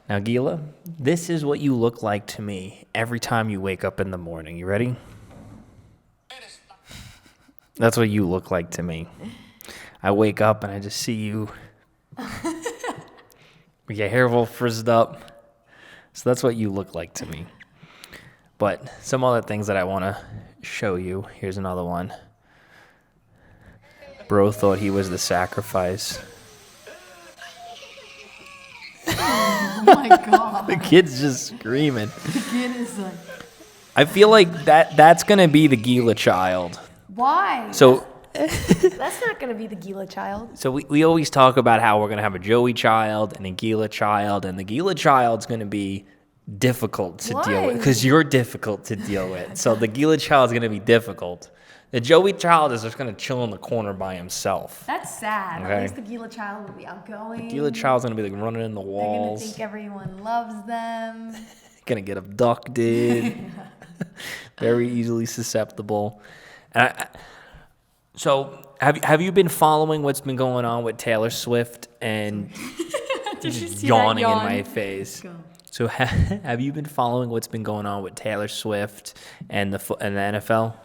Now, Gila, this is what you look like to me every time you wake up in the morning. You ready? That's what you look like to me. I wake up and I just see you with your hair all frizzed up. So that's what you look like to me. But some other things that I want to show you. Here's another one. Bro thought he was the sacrifice. Oh my God. The kid's just screaming. The kid is like... I feel like that's going to be the Gila child. Why? So That's not going to be the Gila child. So we always talk about how we're going to have a Joey child and a Gila child, and the Gila child's going to be difficult to deal with because you're difficult to deal with. So the Gila child's going to be difficult. The Joey child is just going to chill in the corner by himself. That's sad. Okay. At least the Gila child will be outgoing. The Gila child's going to be like running in the They're walls. going to think everyone loves them. Going to get abducted. Very easily susceptible. And so have you been following what's been going on with Taylor Swift and just yawning in my face? So have you been following what's been going on with Taylor Swift and the NFL?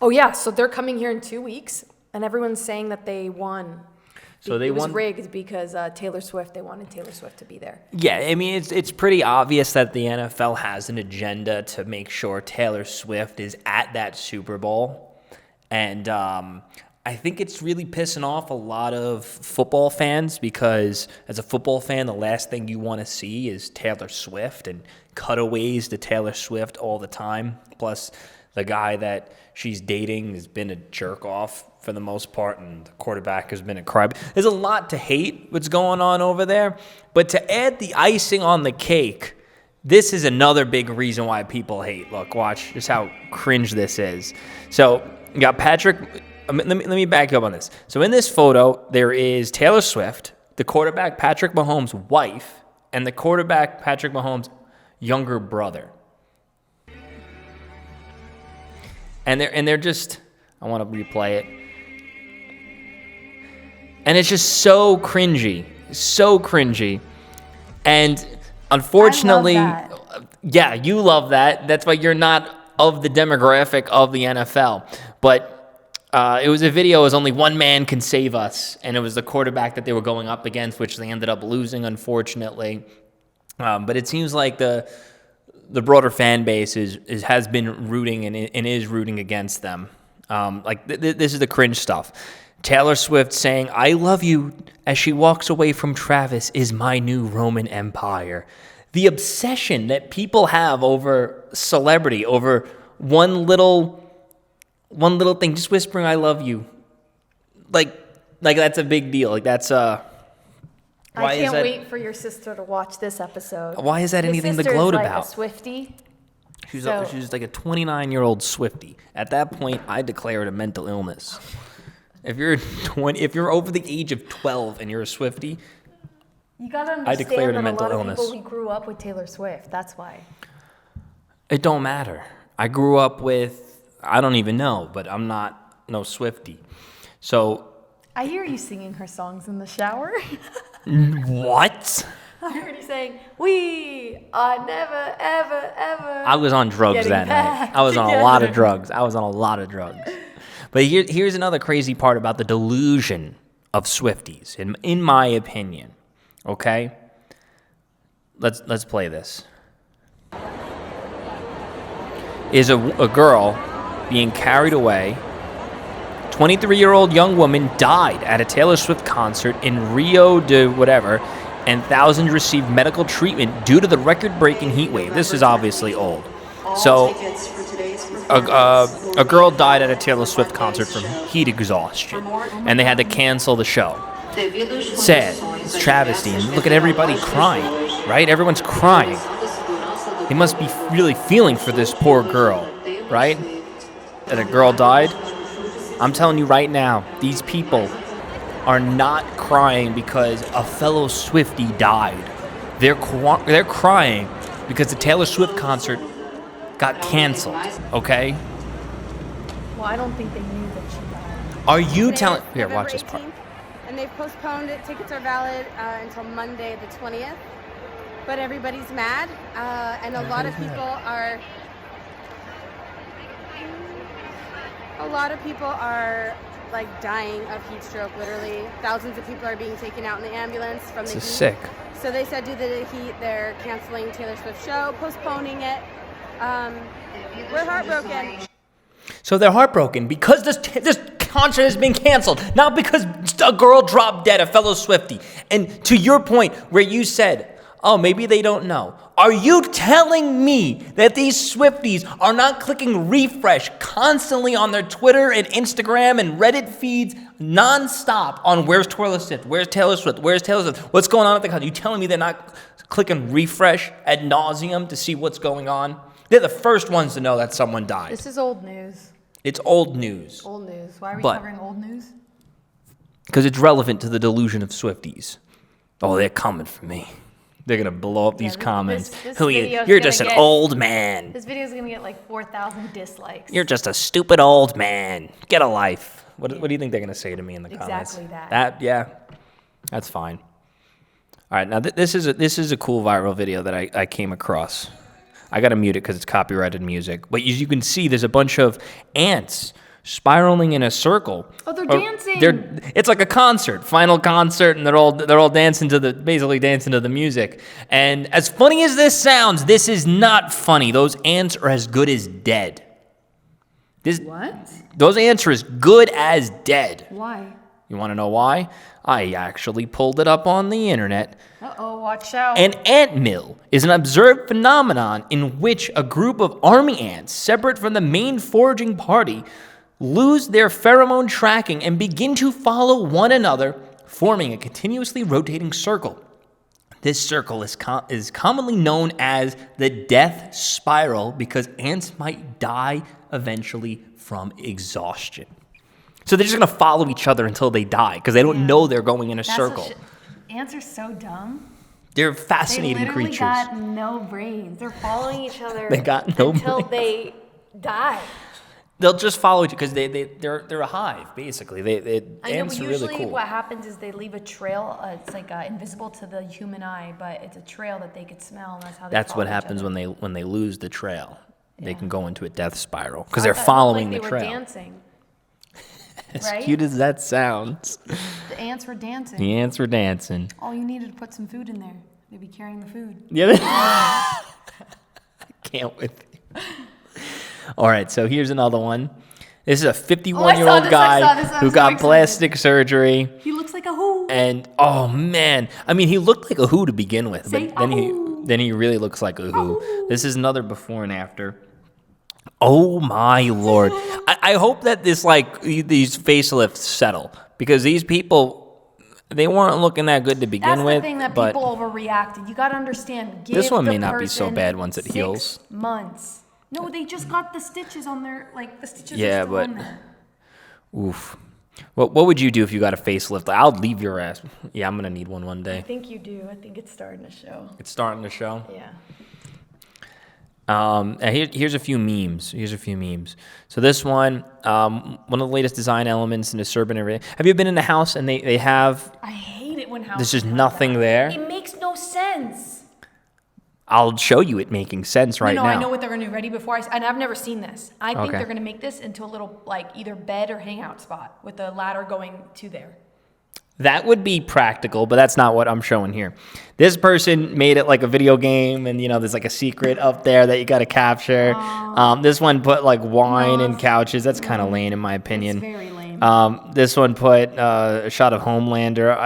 Oh, yeah. So they're coming here in 2 weeks, and everyone's saying that they won. So they it was won? rigged because they wanted Taylor Swift to be there. Yeah, I mean, it's pretty obvious that the NFL has an agenda to make sure Taylor Swift is at that Super Bowl. And I think it's really pissing off a lot of football fans because as a football fan, the last thing you want to see is Taylor Swift and cutaways to Taylor Swift all the time. Plus, the guy that she's dating has been a jerk-off for the most part, and the quarterback has been a crybaby. There's a lot to hate what's going on over there, but to add the icing on the cake, this is another big reason why people hate. Look, watch just how cringe this is. So you got Patrick. Let me back you up on this. So in this photo, there is Taylor Swift, the quarterback Patrick Mahomes' wife, and the quarterback Patrick Mahomes' younger brother. And they're just, I want to replay it. And it's just so cringy. And unfortunately, yeah, you love that. That's why you're not of the demographic of the NFL. But it was a video, it was only one man can save us. And it was the quarterback that they were going up against, which they ended up losing, unfortunately. But it seems like the broader fan base has been rooting and is rooting against them. This is the cringe stuff. Taylor Swift saying, "I love you," as she walks away from Travis, is my new Roman Empire. The obsession that people have over celebrity, over one little thing, just whispering, "I love you." Like that's a big deal. Like that's I can't wait for your sister to watch this episode. Why is that anything to gloat about? Your sister is like a Swiftie. She's like a 29-year-old Swiftie. At that point, I declare it a mental illness. If you're over the age of 12 and you're a Swiftie, you gotta understand I declare it a that mental a lot illness. of people, we grew up with Taylor Swift. That's why. It don't matter. I grew up with, I don't even know, but I'm not no Swiftie. So I hear you singing her songs in the shower. what? I heard you saying, "We are never, ever, ever." I was on drugs that night. I was on a lot of drugs. But here's another crazy part about the delusion of Swifties, in my opinion. Okay? Let's play this. Is a girl being carried away. 23-year-old young woman died at a Taylor Swift concert in Rio de whatever, and thousands received medical treatment due to the record-breaking heat wave. This is obviously old. So a girl died at a Taylor Swift concert from heat exhaustion, and they had to cancel the show. Sad. It's travesty. And look at everybody crying, right? Everyone's crying. They must be really feeling for this poor girl, right? That a girl died. I'm telling you right now, these people are not crying because a fellow Swiftie died. They're crying because the Taylor Swift concert got canceled, okay? Well, I don't think they knew that she died. Are you telling... Here, watch this part. And they've postponed it. Tickets are valid until Monday the 20th. but everybody's mad, and a lot of people are like dying of heat stroke. Literally, thousands of people are being taken out in the ambulance from the heat. Sick. So they said due to the heat, they're canceling Taylor Swift's show, postponing it. We're heartbroken. So they're heartbroken because this concert has been canceled, not because a girl dropped dead, a fellow Swiftie. And to your point where you said, oh, maybe they don't know. Are you telling me that these Swifties are not clicking refresh constantly on their Twitter and Instagram and Reddit feeds nonstop on where's Taylor Swift, where's Taylor Swift, where's Taylor Swift, what's going on at the concert? You telling me they're not clicking refresh ad nauseum to see what's going on? They're the first ones to know that someone died. This is old news. It's old news. Old news. Why are we But- covering old news? Because it's relevant to the delusion of Swifties. Oh, they're coming for me. They're going to blow up these comments. this Who are you? video's You're gonna just an get- old man. This video is gonna get like 4,000 dislikes. You're just a stupid old man. Get a life. What do you think they're going to say to me in the comments? Exactly that. Yeah, that's fine. All right, now this is a cool viral video that I came across. I got to mute it because it's copyrighted music. But as you can see, there's a bunch of ants spiraling in a circle. Oh, they're dancing. It's like a concert, final concert, and they're all dancing basically dancing to the music. And as funny as this sounds, this is not funny. Those ants are as good as dead. What? Those ants are as good as dead. Why? You want to know why? I actually pulled it up on the internet. Uh-oh, watch out. An ant mill is an observed phenomenon in which a group of army ants, separate from the main foraging party, lose their pheromone tracking and begin to follow one another, forming a continuously rotating circle. This circle is commonly known as the death spiral because ants might die eventually from exhaustion. So they're just going to follow each other until they die because they don't know they're going in a circle. Ants are so dumb. They're They fascinating literally creatures. got no brains. They're following each other They got no until brains. they die. They'll just follow each because they're a hive basically. I know, Ants but are usually really cool. what happens is they leave a trail. It's like invisible to the human eye, but it's a trail that they could smell, and that's how they That's what follow each happens other. when they lose the trail. They Yeah. can go into a death spiral because I they're thought it looked following like the they trail. were dancing. As right? cute as that sounds, The ants were dancing. the ants were dancing. All you needed to put some food in there. They'd be carrying the food. Yeah. Can't with you. All right, so here's another one. This is a 51-year-old this, I guy saw this, I'm who so got excited. plastic surgery. He looks like a who. And oh man, I mean, he looked like a who to begin with, Say but ahoo. then he really looks like a who. This is another before and after. Oh my lord! I hope that these facelifts settle because these people, they weren't looking that good to begin That's with. the thing that but people overreacted. You got to understand. Give This one the may not be so person bad once it 6 heals. months. No, they just got the stitches on their the stitches. Yeah, are still but- on there. oof. What would you do if you got a facelift? I'll leave your ass. Yeah, I'm gonna need one I day. think you do. I think it's starting to show. It's starting to show. Yeah. And here's a few memes. So this one of the latest design elements in the urban area. Have you been in a house and they have? I hate it when houses. There's just have nothing that. there? It makes no sense. I'll show you it making sense right no, now. I know what they're gonna do. Ready before and I've never seen this. I think Okay. they're gonna make this into a little either bed or hangout spot with a ladder going to there. That would be practical, but that's not what I'm showing here. This person made it like a video game, and there's like a secret up there that you got to capture. This one put like wine and couches. That's kind of lame in my opinion. It's very lame. This one put a shot of Homelander.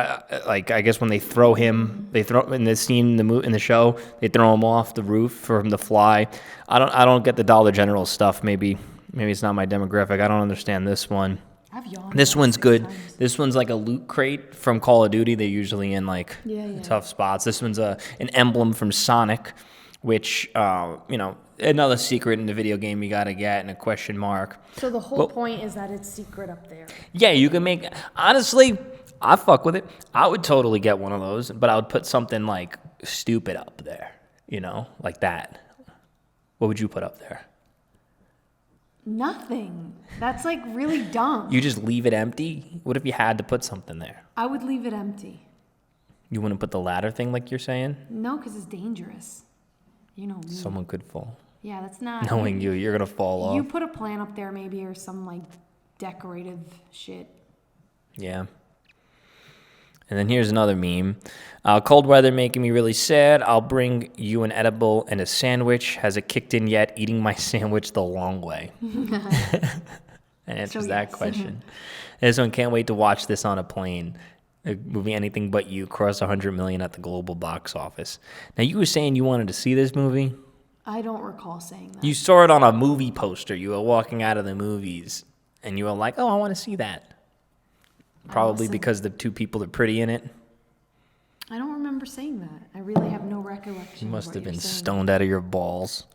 I guess when they throw him, in this scene in the show, they throw him off the roof for him to fly. I don't get the Dollar General stuff. Maybe it's not my demographic. I don't understand this one. I've yawned This like one's 6 good. times. This one's like a loot crate from Call of Duty. They're usually in like Yeah. tough spots. This one's an emblem from Sonic, which another secret in the video game you gotta get and a question mark. So the whole Well- point is that it's secret up there. Yeah, you can make. Honestly, I fuck with it. I would totally get one of those, but I would put something like stupid up there. Like that. What would you put up there? Nothing. That's like really dumb. You just leave it empty? What if you had to put something there? I would leave it empty. You wouldn't put the ladder thing like you're saying? No, because it's dangerous. You know me. Someone could fall. Yeah, that's not. Knowing you, you're going to fall You off. put a plant up there maybe or some like decorative shit. Yeah. And then here's another meme. Cold weather making me really sad. I'll bring you an edible and a sandwich. Has it kicked in yet? Eating my sandwich the long way. That answers that question. This one, can't wait to watch this on a plane. A movie Anything But You crossed 100 million at the global box office. Now, you were saying you wanted to see this movie? I don't recall saying that. You saw it on a movie poster. You were walking out of the movies, and you were like, oh, I want to see that. Probably because the two people are pretty in it. I don't remember saying that. I really have no recollection. You must of have what been you're saying. stoned out of your balls.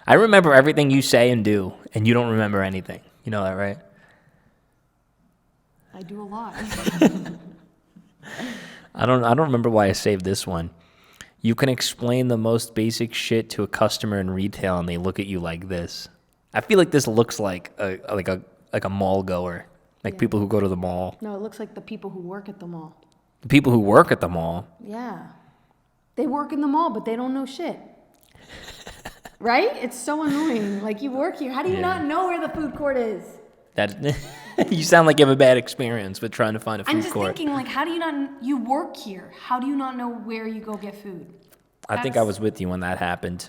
I remember everything you say and do, and you don't remember anything. You know that, right? I do a lot. I don't remember why I saved this one. You can explain the most basic shit to a customer in retail, and they look at you like this. I feel like this looks like a mall goer, like people who go to the mall. No, it looks like the people who work at the mall. The people who work at the mall. Yeah. They work in the mall, but they don't know shit. Right? It's so annoying. Like, you work here. How do you not know where the food court is? That you sound like you have a bad experience with trying to find a food I'm just court. thinking, like, how do you not, you work here. How do you not know where you go get food? I think I was with you when that happened.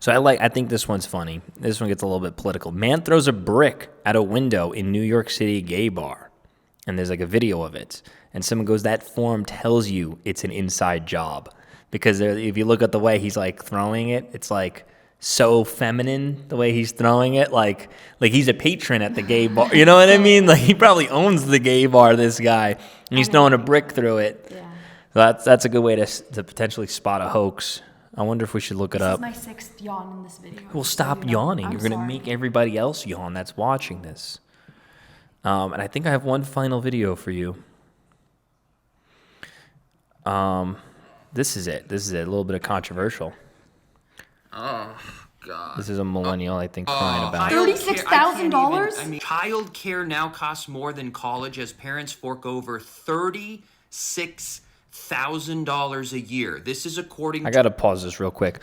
So I think this one's funny. This one gets a little bit political. Man throws a brick at a window in New York City gay bar. And there's like a video of it. And someone goes, that form tells you it's an inside job. Because if you look at the way he's like throwing it, it's like so feminine the way he's throwing it. Like he's a patron at the gay bar. You know what I mean? Like he probably owns the gay bar, this guy. And he's throwing a brick through it. Yeah. So that's a good way to potentially spot a hoax. I wonder if we should look it up. This is my 6th yawn in this video. Well, stop yawning. I'm You're going to sorry. make everybody else yawn that's watching this. And I think I have one final video for you. This is it. A little bit of controversial. Oh, God. This is a millennial, I think, crying about it. $36,000? I mean, child care now costs more than college as parents fork over $36,000 a year. This is according I got to pause this real quick.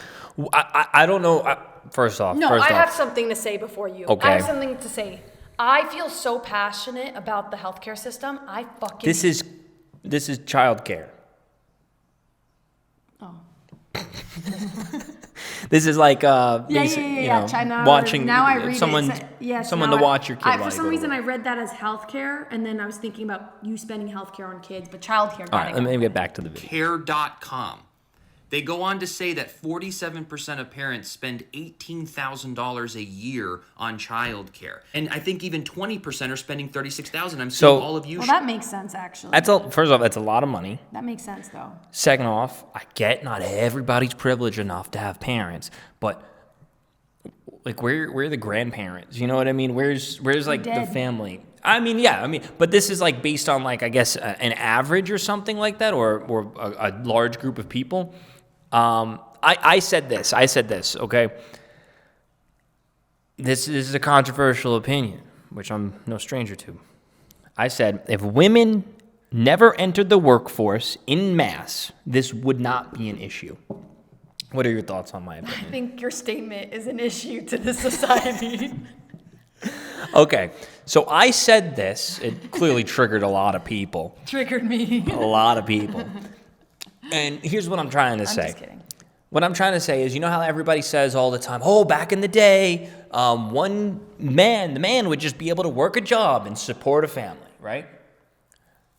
I don't know. First off. No, I have something to say before you. Okay. I have something to say. I feel so passionate about the healthcare system. I fucking. This is childcare. Oh. This is like Yeah. you know, China, watching now I read someone it. Yes, someone now to watch your kid. For while you some go to reason, work. I read that as healthcare, and then I was thinking about you spending healthcare on kids, but childcare. All right, let me get back to the video. care.com. They go on to say that 47% of parents spend $18,000 a year on childcare. And I think even 20% are spending $36,000. I'm seeing all of you. Well, that makes sense, actually. First off, that's a lot of money. That makes sense, though. Second off, I get not everybody's privileged enough to have parents, but like where are the grandparents? You know what I mean? Where's like the dead. family? I mean, but this is like based on like I guess an average or something like that, or a large group of people. I said this. Okay. This is a controversial opinion, which I'm no stranger to. I said if women never entered the workforce in mass, this would not be an issue. What are your thoughts on my opinion? I think your statement is an issue to the society. Okay, so I said this. It clearly triggered a lot of people. Triggered me. A lot of people. And here's what I'm trying to say. I'm just kidding. What I'm trying to say is, you know how everybody says all the time, oh, back in the day, the man would just be able to work a job and support a family, right?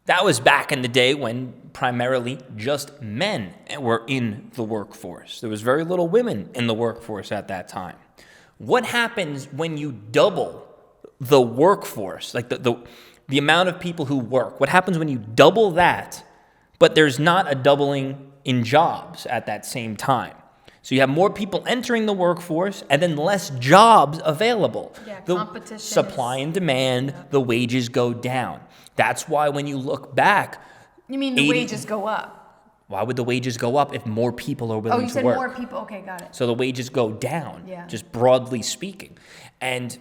That was back in the day when primarily just men were in the workforce. There was very little women in the workforce at that time. What happens when you double the workforce, like the amount of people who work? What happens when you double that, but there's not a doubling in jobs at that same time? So you have more people entering the workforce and then less jobs available. Yeah, The competition supply and demand, the wages go down. That's why when you look back, You mean the 80 wages go up? why would the wages go up if more people are Oh, willing you to said work? more people. Okay, got it. So the wages go down, Yeah. just broadly speaking. And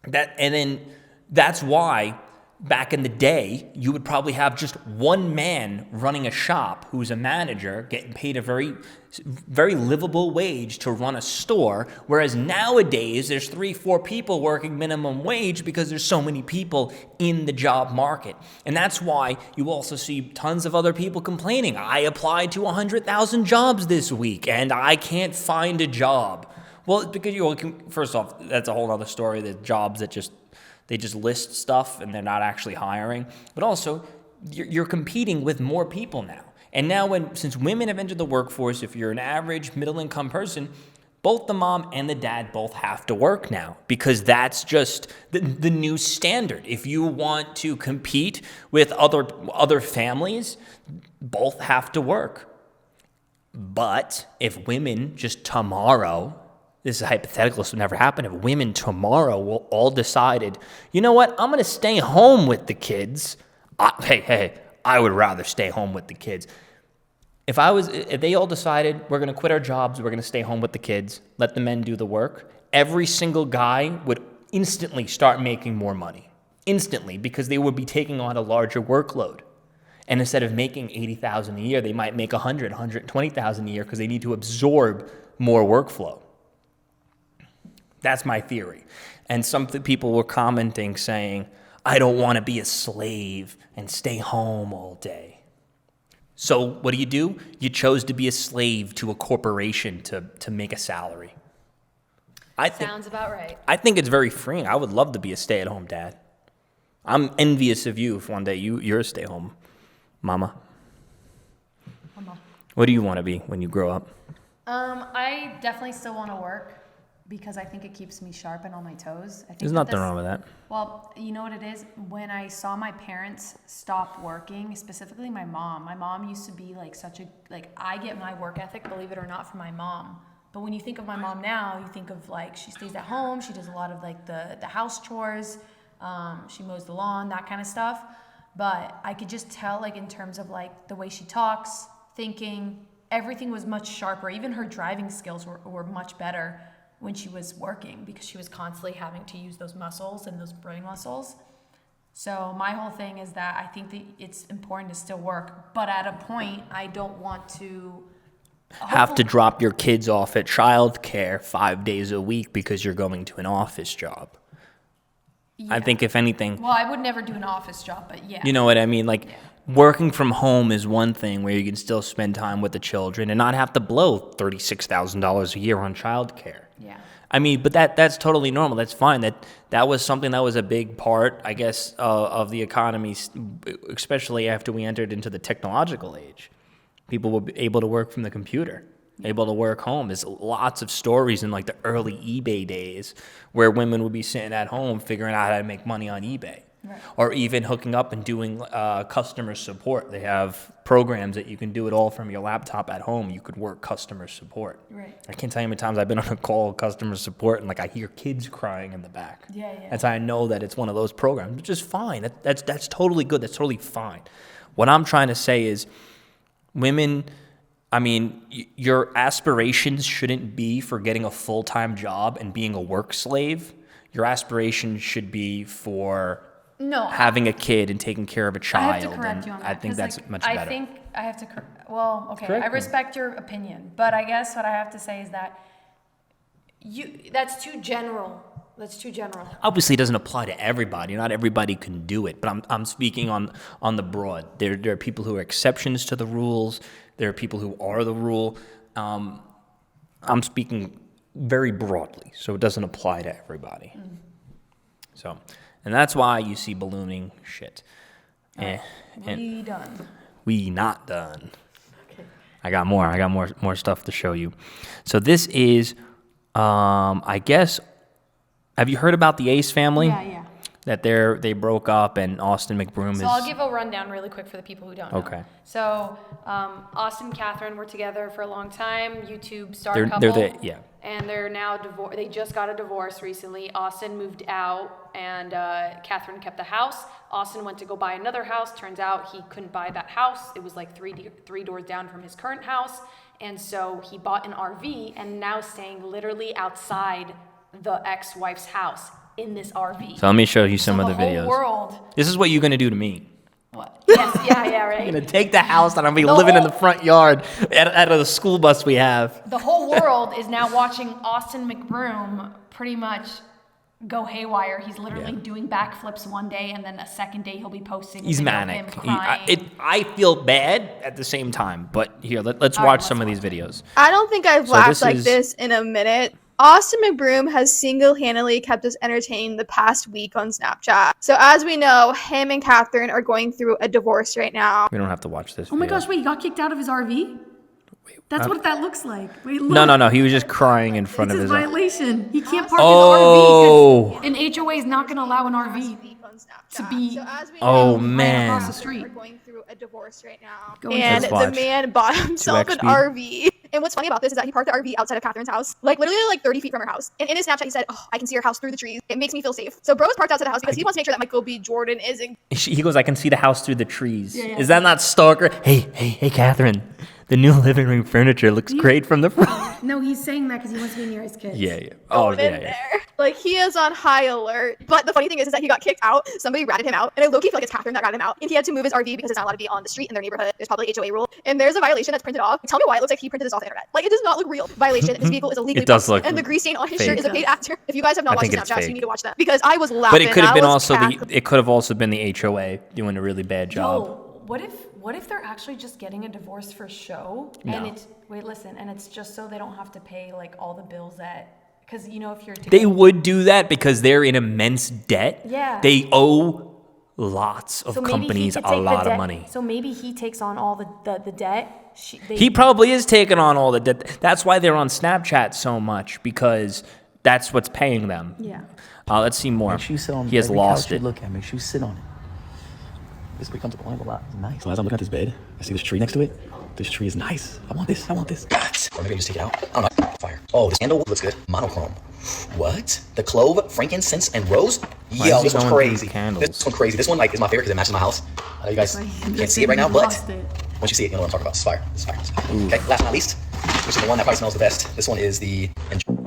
that's why back in the day, you would probably have just one man running a shop who's a manager getting paid a very, very livable wage to run a store. Whereas nowadays, there's 3-4 people working minimum wage because there's so many people in the job market. And that's why you also see tons of other people complaining. I applied to 100,000 jobs this week and I can't find a job. Well, because first off, that's a whole other story. The jobs that they just list stuff and they're not actually hiring. But also, you're competing with more people now. And now since women have entered the workforce, if you're an average middle-income person, both the mom and the dad both have to work now because that's just the new standard. If you want to compete with other families, both have to work. But if women just tomorrow, this is hypothetical, this would never happen. If women tomorrow will all decided, you know what, I'm going to stay home with the kids. I would rather stay home with the kids. If they all decided we're going to quit our jobs, we're going to stay home with the kids, let the men do the work, every single guy would instantly start making more money. Instantly, because they would be taking on a larger workload. And instead of making $80,000 a year, they might make $120,000 a year because they need to absorb more workflow. That's my theory. And some people were commenting saying, I don't want to be a slave and stay home all day. So what do? You chose to be a slave to a corporation to make a salary. Sounds about right. I think it's very freeing. I would love to be a stay-at-home dad. I'm envious of you if one day you're a stay-home mama. What do you want to be when you grow up? I definitely still want to work because I think it keeps me sharp and on my toes. There's nothing wrong with that. Well, you know what it is? When I saw my parents stop working, specifically my mom used to be I get my work ethic, believe it or not, from my mom. But when you think of my mom now, you think of she stays at home, she does a lot of the house chores, she mows the lawn, that kind of stuff. But I could just tell in terms of the way she talks, thinking, everything was much sharper. Even her driving skills were much better when she was working because she was constantly having to use those muscles and those brain muscles. So my whole thing is that I think that it's important to still work, but at a point I don't want to have to drop your kids off at childcare 5 days a week because you're going to an office job. Yeah. I think if anything... Well, I would never do an office job, but yeah. You know what I mean? Working from home is one thing where you can still spend time with the children and not have to blow $36,000 a year on childcare. Yeah. I mean, but that's totally normal. That's fine. That was something that was a big part, I guess, of the economy, especially after we entered into the technological age. People were able to work from the computer, able to work home. There's lots of stories in the early eBay days where women would be sitting at home figuring out how to make money on eBay. Right. Or even hooking up and doing customer support. They have programs that you can do it all from your laptop at home. You could work customer support. Right. I can't tell you how many times I've been on a call customer support and I hear kids crying in the back. Yeah. That's how I know that it's one of those programs, which is fine. That's totally good. That's totally fine. What I'm trying to say is women, your aspirations shouldn't be for getting a full-time job and being a work slave. Your aspirations should be for having a kid and taking care of a child. I have to correct you on that. I think that's much better. I think I have to. I respect your opinion, but I guess what I have to say is that that's too general. Obviously, it doesn't apply to everybody. Not everybody can do it, but I'm speaking on the broad. There are people who are exceptions to the rules. There are people who are the rule. I'm speaking very broadly, so it doesn't apply to everybody. So. And that's why you see ballooning shit. We done. We not done. Okay. I got more stuff to show you. So this is, I guess, have you heard about the Ace family? Yeah. That they broke up and Austin McBroom is... So I'll give a rundown really quick for the people who don't know. Okay. So Austin and Catherine were together for a long time, YouTube star couple. And they're now divorced. They just got a divorce recently. Austin moved out and Catherine kept the house. Austin went to go buy another house. Turns out he couldn't buy that house. It was three doors down from his current house. And so he bought an RV and now staying literally outside the ex-wife's house in this RV. So let me show you some of the whole videos. World. This is what you're going to do to me. What? Yes, yeah, right. You're going to take the house and I'm going to be living in the front yard out of the school bus we have. The whole world is now watching Austin McBroom pretty much go haywire. He's literally doing backflips one day, and then the second day he'll be posting. He's a video of manic. him crying. I feel bad at the same time, but here, let's watch some of these videos. I don't think I've laughed like this in a minute. Austin McBroom has single-handedly kept us entertained the past week on Snapchat. So as we know, him and Catherine are going through a divorce right now. We don't have to watch this Oh my video. gosh, wait, he got kicked out of his RV? That's what that looks like. Wait, look. No. He was just crying in front It's of his his. violation. He can't park Oh. his RV. An HOA is not going to allow an RV to be Oh across the man. street. Are going through a divorce right now. Going And Let's the watch. man bought himself an 2x speed. RV. And what's funny about this is that he parked the RV outside of Catherine's house, like literally like 30 feet from her house. And in his Snapchat, he said, "Oh, I can see your house through the trees. It makes me feel safe." So bro is parked outside the house because he wants to make sure that Michael B. Jordan isn't. He goes, I can see the house through the trees. Yeah. Is that not stalker? Hey, Catherine. The new living room furniture looks great from the front. No, he's saying that because he wants to be near his kids. Yeah. Oh, in there. Like he is on high alert. But the funny thing is that he got kicked out. Somebody ratted him out. And I low-key feel like it's Catherine that ratted him out. And he had to move his RV because it's not allowed to be on the street in their neighborhood. There's probably HOA rule. And there's a violation that's printed off. Tell me why it looks like he printed this off the internet. Like it does not look real. Violation. This vehicle is illegally It does parked. look And the grease stain on his fake. shirt is a paid actor. If you guys have not I watched think the it's Snapchats, fake. you need to watch that. Because I was laughing. But it could have been I was also cackling. it could have also been the HOA doing a really bad job. Yo, what if they're actually just getting a divorce for show? No. And it's and it's just so they don't have to pay like all the bills that, because you know if you're They would do that because they're in immense debt. Yeah. They owe lots of so maybe he companies could a take the lot of debt- money. So maybe he takes on all the debt. He probably is taking on all the debt. That's why they're on Snapchat so much, because that's what's paying them. Yeah. Let's see more. Make sure you sit on He has every lost couch you it. look at. Make sure you sit on it. This is pretty comfortable. I ain't gonna lie. It's nice. So as I'm looking at this bed, I see this tree next to it. This tree is nice. I want this. Or maybe I just take it out. I don't know. Fire. Oh, this candle looks good. Monochrome. What? The clove, frankincense, and rose? Why Yo, is he this one's going through crazy. candles? This one's crazy. This one like is my favorite because it matches my house. I know you guys can't see it right now, but once you see it, you know what I'm talking about. It's fire. It's fire. It's fire. Okay, last but not least, which is the one that probably smells the best. This one is the.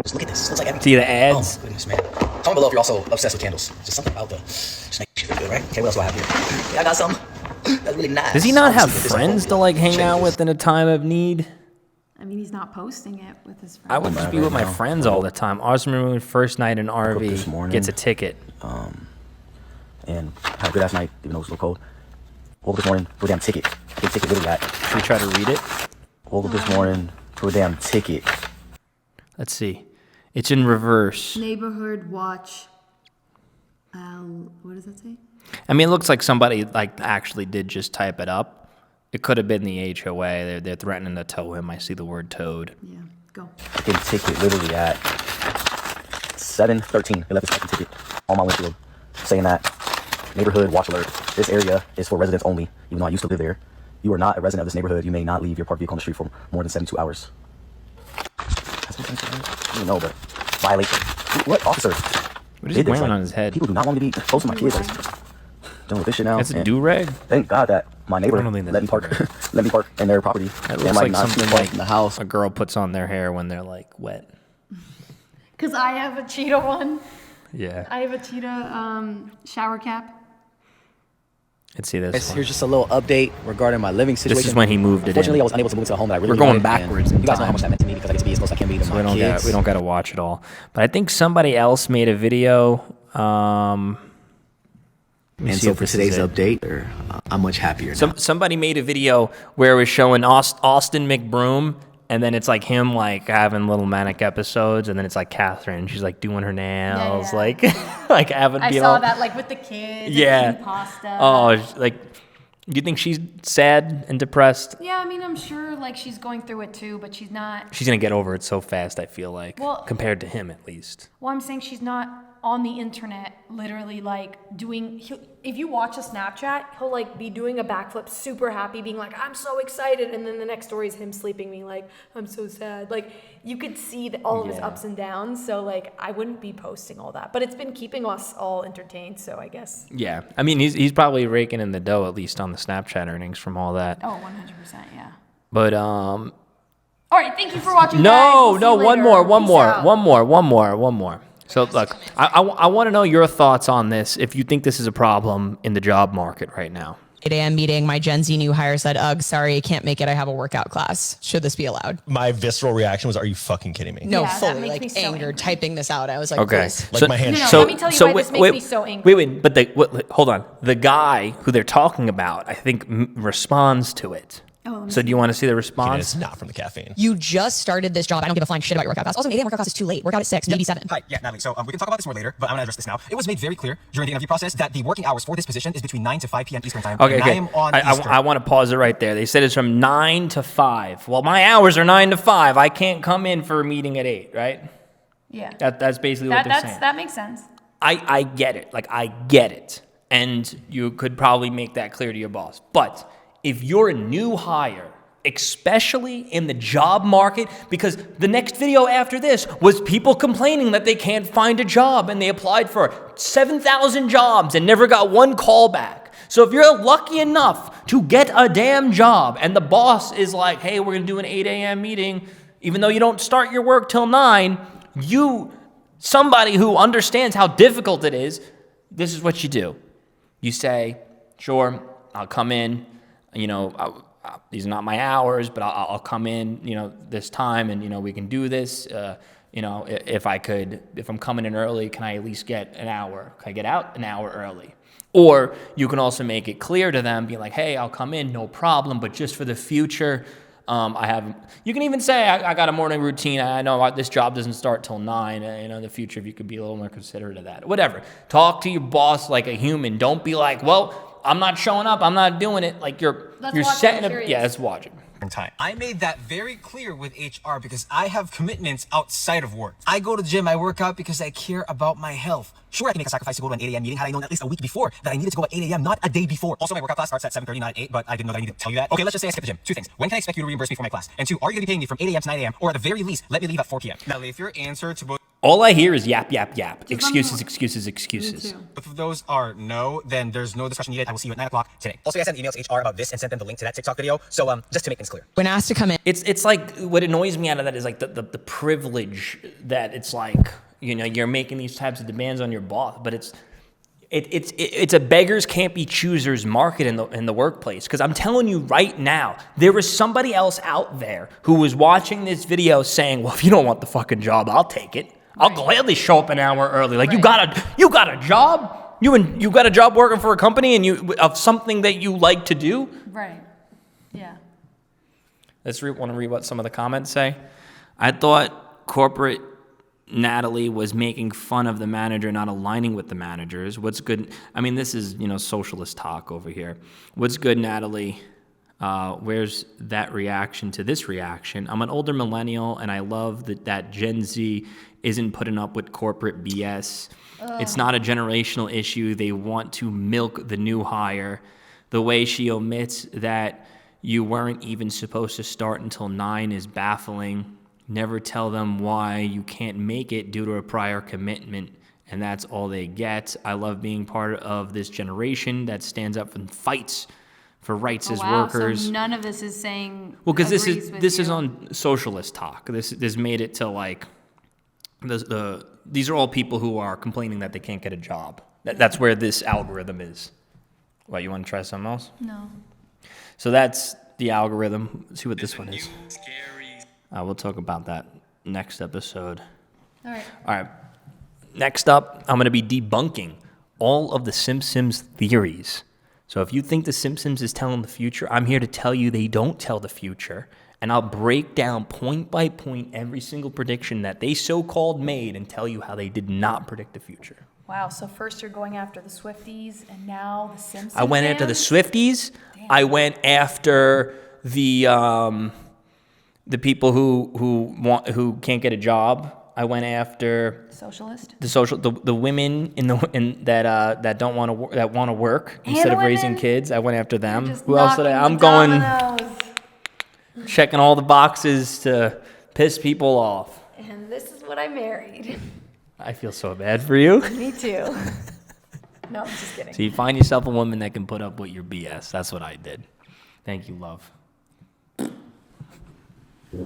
Just look at this. This looks like everything. See the ads? Oh, goodness, man. Comment below if you're also obsessed with candles. Just something about the. Just make you feel good, right? Okay, what else do I have here? Yeah, I got some. That's really nice. Does he not have Obviously, this friends is to like hang out changes. with in a time of need? I mean, he's not posting it with his friends. I would just be with my friends all the time. Austin Maroon, first night in this RV, morning. gets a ticket. And had a good ass night, even though it was a little cold. Woke up this morning for a damn ticket. Big ticket literally got. Should we try to read it? Woke up this morning for a damn ticket. Let's see. It's in reverse. Neighborhood watch. What does that say? I mean, it looks like somebody like actually did just type it up. It could have been the HOA. They're threatening to tow him. I see the word towed. Yeah, go. Fucking ticket literally at 7:13. They left this fucking ticket on my windshield saying that neighborhood watch alert. This area is for residents only. Even though I used to live there, you are not a resident of this neighborhood. You may not leave your parked vehicle on the street for more than 72 hours. That's what I don't know, but violation. What officer? What is he wearing on his head? People do not want me to be close to my kids. Dealing with this shit now. That's a and do-rag? Thank God that my neighbor I don't think that's let me park. Let me park in their property. It and looks like not something too far like from the house. a girl puts on their hair when they're like wet. Because I have a cheetah one. Yeah. I have a cheetah shower cap. Let's see this one. Here's just a little update regarding my living situation. This is when he moved it Unfortunately, I in. was unable to move to a home that I really We're going wanted, and backwards in You guys know how time. much that meant to me because I get to be as close as I can be to So we my kids. don't got to watch it all. But I think somebody else made a video. And so for today's update, I'm much happier now. Somebody made a video where it was showing Austin McBroom, and then it's like him like having little manic episodes, and then it's like Catherine. She's like doing her nails, Yeah. like like having. I you saw know, that like with the kids. Yeah. And eating pasta. Oh, like, do you think she's sad and depressed? Yeah, I mean, I'm sure like she's going through it too, but she's not. She's gonna get over it so fast. I feel like, Well- compared to him at least. Well, I'm saying she's not on the internet, literally like doing. If you watch a Snapchat, He'll like be doing a backflip, super happy, being like, "I'm so excited," and then the next story is him sleeping, being like, "I'm so sad." Like you could see all of his Yeah. ups and downs. So like I wouldn't be posting all that, but it's been keeping us all entertained. So I guess. Yeah, I mean, he's probably raking in the dough at least on the Snapchat earnings from all that. oh, 100%, yeah. But All right, thank you for watching. no, guys. We'll see no, you one later. more, one Peace more, out. one more. So look, I want to know your thoughts on this. If you think this is a problem in the job market right now. 8 a.m. meeting, my Gen Z new hire said, ugh, sorry, I can't make it. I have a workout class. Should this be allowed? My visceral reaction was, are you fucking kidding me? No, Yeah, that fully, makes me like so angered, angry. typing this out. I was like, Okay. please. Like my hand. No, let me tell you why this makes me so angry. Wait, but hold on. The guy who they're talking about, I think, responds to it. So do you want to see the response? It's not from the caffeine. You just started this job. I don't give a flying shit about your workout class. Also, an 8 a.m. workout class is too late. Workout at 6, maybe 7. Hi, yeah, Natalie. So we can talk about this more later, but I'm gonna address this now. It was made very clear during the interview process that the working hours for this position is between 9 to 5 p.m. Eastern time. Okay, and okay. I am on Eastern. I want to pause it right there. They said it's from 9 to 5. Well, my hours are 9 to 5. I can't come in for a meeting at 8, right? Yeah. That's basically what they're saying. That makes sense. I get it. Like, I get it. And you could probably make that clear to your boss. But if you're a new hire, especially in the job market, because the next video after this was people complaining that they can't find a job and they applied for 7,000 jobs and never got one call back. So if you're lucky enough to get a damn job and the boss is like, hey, we're going to do an 8 a.m. meeting, even though you don't start your work till 9, somebody who understands how difficult it is, this is what you do. You say, sure, I'll come in, these are not my hours, but I'll come in, this time and, we can do this. If I'm coming in early, can I at least get an hour? Can I get out an hour early? Or you can also make it clear to them, be like, hey, I'll come in, no problem, but just for the future, you can even say, I got a morning routine. I know this job doesn't start till 9. In the future, if you could be a little more considerate of that. Whatever. Talk to your boss like a human. Don't be like, well, I'm not showing up. I'm not doing it. Like you're setting up. Yeah, let's watch it. Time. I made that very clear with HR because I have commitments outside of work. I go to the gym, I work out because I care about my health. Sure, I can make a sacrifice to go to an 8 a.m. meeting had I known at least a week before that I needed to go at 8 a.m., not a day before. Also, my workout class starts at 7:30, not at 8, but I didn't know that I needed to tell you that. Okay, let's just say I skip the gym. 2 things. When can I expect you to reimburse me for my class? And 2, are you going to be paying me from 8 a.m. to 9 a.m., or at the very least, let me leave at 4 p.m.? Now, if your answer to both all I hear is yap, yap, yap. Excuses. both of those are no, then there's no discussion needed. I will see you at 9 o'clock today. Also, I sent an email to HR about this and sent them the link to that TikTok video. So, just to make things clear. When asked to come in, It's like what annoys me out of that is like the privilege that it's like, you're making these types of demands on your boss, but it's a beggars can't be choosers market in the workplace. Because I'm telling you right now, there is somebody else out there who was watching this video saying, well, if you don't want the fucking job, I'll take it. I'll gladly show up an hour early. Like you got a job? You got a job working for a company and of something that you like to do? Right. Yeah. Want to read what some of the comments say. I thought corporate Natalie was making fun of the manager, not aligning with the managers. What's good? I mean, this is, socialist talk over here. What's good, Natalie? Where's that reaction to this reaction? I'm an older millennial, and I love that Gen Z isn't putting up with corporate BS. It's not a generational issue. They want to milk the new hire. The way she omits that you weren't even supposed to start until 9 is baffling. Never tell them why you can't make it due to a prior commitment, and that's all they get. I love being part of this generation that stands up and fights for rights as workers. So none of this is saying. Well, because this is on socialist talk. This made it to like these are all people who are complaining that they can't get a job. That's where this algorithm is. What, you want to try something else? No. So that's the algorithm. Let's see what this one is. We'll talk about that next episode. All right. Next up, I'm going to be debunking all of the Simpsons theories. So if you think the Simpsons is telling the future, I'm here to tell you they don't tell the future. And I'll break down point by point every single prediction that they so-called made and tell you how they did not predict the future. Wow, so first you're going after the Swifties and now the Simpsons. I went after the Swifties. Damn. I went after the people who can't get a job. I went after the women that don't want to work instead of raising kids. I went after them. Who else did I'm going checking all the boxes to piss people off. And this is what I married. I feel so bad for you. Me too. No, I'm just kidding. So you find yourself a woman that can put up with your BS. That's what I did. Thank you, love.